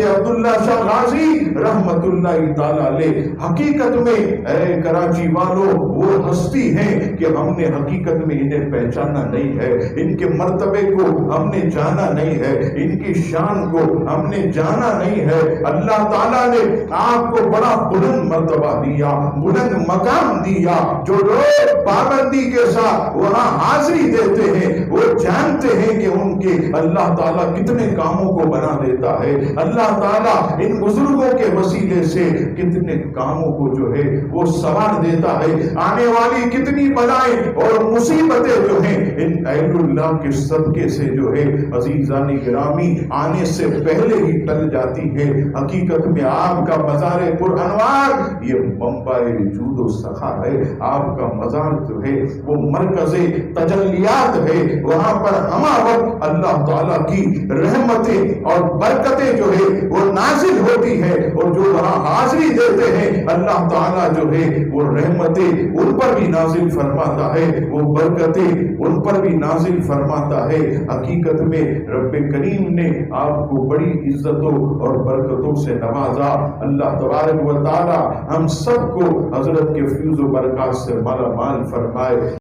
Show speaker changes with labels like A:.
A: عبداللہ شاہ غازی رحمت اللہ تعالی علیہ حقیقت میں اے کراچی والوں وہ ہستی ہیں کہ ہم نے حقیقت میں انہیں پہچانا نہیں ہے، ان کے مرتبے کو ہم نے جانا نہیں ہے، ان کی شان کو ہم نے جانا نہیں ہے۔ اللہ تعالیٰ نے آپ کو بڑا بلند مرتبہ دیا، بلند مقام دیا۔ جو لوگ پابندی کے ساتھ وہاں حاضری دیتے ہیں وہ جانتے ہیں کہ ان کے اللہ تعالیٰ کتنے کاموں کو بنا دیتا ہے، اللہ تعالیٰ ان بزرگوں کے وسیلے سے کتنے کاموں کو جو ہے وہ سنوار دیتا ہے، آنے والی کتنی بلائیں اور مصیبتیں جو ہیں ان اہل اللہ کے صدقے سے جو ہے عزیزان گرامی آنے سے پہلے ہی ٹل جاتی ہے۔ حقیقت میں آپ کا مزار پر انوار یہ بمبائے جود و سخا ہے، آپ کا مزار جو ہے وہ مرکز تجلیات ہے، وہاں پر ہمہ وقت اللہ تعالیٰ کی رحمتیں اور برکتیں جو ہے وہ نازل ہوتی ہے، اور جو وہاں حاضری دیتے ہیں اللہ تعالیٰ جو ہے وہ رحمتیں ان پر بھی نازل فرماتا ہے، وہ برکتیں ان پر بھی نازل فرماتا ہے۔ حقیقت میں رب کریم نے آپ کو بڑی عزتوں اور برکتوں سے نوازا۔ اللہ تبارک و تعالی ہم سب کو حضرت کے فیض و برکات سے مالا مال فرمائے۔